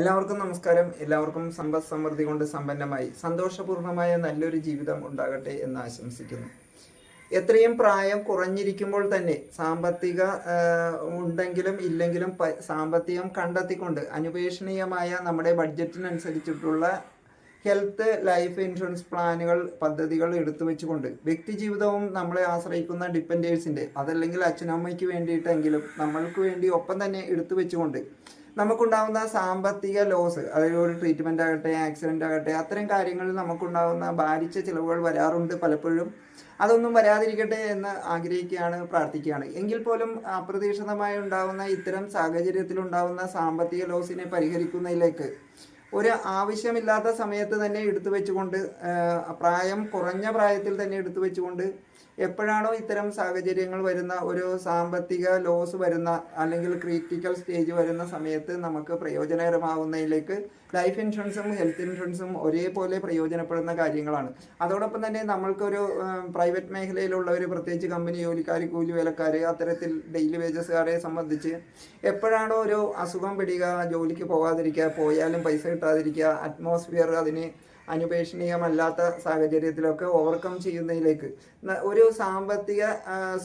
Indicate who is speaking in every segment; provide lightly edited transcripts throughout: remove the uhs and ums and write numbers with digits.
Speaker 1: എല്ലാവർക്കും നമസ്കാരം. എല്ലാവർക്കും സമ്പദ് സമൃദ്ധി കൊണ്ട് സമ്പന്നമായി സന്തോഷപൂർണമായ നല്ലൊരു ജീവിതം ഉണ്ടാകട്ടെ എന്ന് ആശംസിക്കുന്നു. എത്രയും പ്രായം കുറഞ്ഞിരിക്കുമ്പോൾ തന്നെ സാമ്പത്തിക ഉണ്ടെങ്കിലും ഇല്ലെങ്കിലും സാമ്പത്തികം കണ്ടെത്തിക്കൊണ്ട് അനുപേക്ഷണീയമായ നമ്മുടെ ബഡ്ജറ്റിനനുസരിച്ചിട്ടുള്ള ഹെൽത്ത് ലൈഫ് ഇൻഷുറൻസ് പ്ലാനുകൾ പദ്ധതികൾ എടുത്തു വെച്ചുകൊണ്ട് വ്യക്തി ജീവിതവും നമ്മളെ ആശ്രയിക്കുന്ന ഡിപ്പെൻഡേഴ്സിൻ്റെ അതല്ലെങ്കിൽ അച്ഛനമ്മയ്ക്ക് വേണ്ടിയിട്ടെങ്കിലും നമ്മൾക്ക് വേണ്ടി ഒപ്പം തന്നെ എടുത്തു വെച്ചുകൊണ്ട് നമുക്കുണ്ടാകുന്ന സാമ്പത്തിക ലോസ്, അതായത് ഒരു ട്രീറ്റ്മെൻ്റ് ആകട്ടെ, ആക്സിഡൻ്റ് ആകട്ടെ, അത്തരം കാര്യങ്ങളിൽ നമുക്കുണ്ടാകുന്ന ഭാരിച്ച ചിലവുകൾ വരാറുണ്ട് പലപ്പോഴും. അതൊന്നും വരാതിരിക്കട്ടെ എന്ന് ആഗ്രഹിക്കുകയാണ്, പ്രാർത്ഥിക്കുകയാണ്. എങ്കിൽ പോലും അപ്രതീക്ഷിതമായി ഉണ്ടാകുന്ന ഇത്തരം സാഹചര്യത്തിലുണ്ടാകുന്ന സാമ്പത്തിക ലോസിനെ പരിഹരിക്കുന്നതിലേക്ക് ഒരു ആവശ്യമില്ലാത്ത സമയത്ത് തന്നെ എടുത്തു വെച്ചുകൊണ്ട്, കുറഞ്ഞ പ്രായത്തിൽ തന്നെ എടുത്തു വെച്ചുകൊണ്ട് എപ്പോഴാണോ ഇത്തരം സാഹചര്യങ്ങൾ വരുന്ന, ഒരു സാമ്പത്തിക ലോസ് വരുന്ന അല്ലെങ്കിൽ ക്രിട്ടിക്കൽ സ്റ്റേജ് വരുന്ന സമയത്ത് നമുക്ക് പ്രയോജനകരമാവുന്നതിലേക്ക് ലൈഫ് ഇൻഷുറൻസും ഹെൽത്ത് ഇൻഷുറൻസും ഒരേപോലെ പ്രയോജനപ്പെടുന്ന കാര്യങ്ങളാണ്. അതോടൊപ്പം തന്നെ നമ്മൾക്കൊരു പ്രൈവറ്റ് മേഖലയിലുള്ളവർ, പ്രത്യേകിച്ച് കമ്പനി ജോലിക്കാർ, കൂലി വേലക്കാർ, അത്തരത്തിൽ ഡെയിലി വേജസുകാരെ സംബന്ധിച്ച് എപ്പോഴാണോ ഒരു അസുഖം പിടിക്കുക, ജോലിക്ക് പോകാതിരിക്കുക, പോയാലും പൈസ കിട്ടാതിരിക്കുക, അറ്റ്മോസ്ഫിയർ അതിന് അനുപേക്ഷണീയമല്ലാത്ത സാഹചര്യത്തിലൊക്കെ ഓവർകം ചെയ്യുന്നതിലേക്ക് ഒരു സാമ്പത്തിക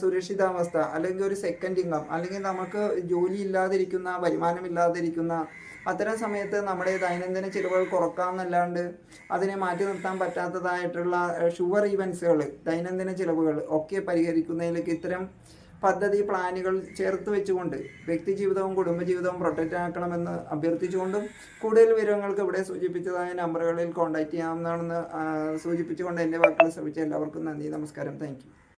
Speaker 1: സുരക്ഷിതാവസ്ഥ അല്ലെങ്കിൽ ഒരു സെക്കൻഡ് ഇൻകം, അല്ലെങ്കിൽ നമുക്ക് ജോലി ഇല്ലാതിരിക്കുന്ന, വരുമാനമില്ലാതിരിക്കുന്ന അത്തരം സമയത്ത് നമ്മുടെ ദൈനംദിന ചിലവുകൾ കുറക്കാമെന്നല്ലാണ്ട് അതിനെ മാറ്റി നിർത്താൻ പറ്റാത്തതായിട്ടുള്ള ഷുവർ ഈവൻസുകൾ, ദൈനംദിന ചിലവുകൾ ഒക്കെ പരിഹരിക്കുന്നതിലേക്ക് ഇത്തരം പദ്ധതി പ്ലാനുകൾ ചേർത്ത് വെച്ചുകൊണ്ട് വ്യക്തി ജീവിതവും കുടുംബജീവിതവും പ്രൊട്ടക്റ്റ് ആക്കണമെന്ന് അഭ്യർത്ഥിച്ചുകൊണ്ടും കൂടുതൽ വിവരങ്ങൾക്ക് ഇവിടെ സൂചിപ്പിച്ചതായ നമ്പറുകളിൽ കോൺടാക്ട് ചെയ്യാവുന്നതാണെന്ന് സൂചിപ്പിച്ചുകൊണ്ട് എൻ്റെ വാക്കുകൾ ശ്രമിച്ച എല്ലാവർക്കും നന്ദി, നമസ്കാരം, താങ്ക് യു.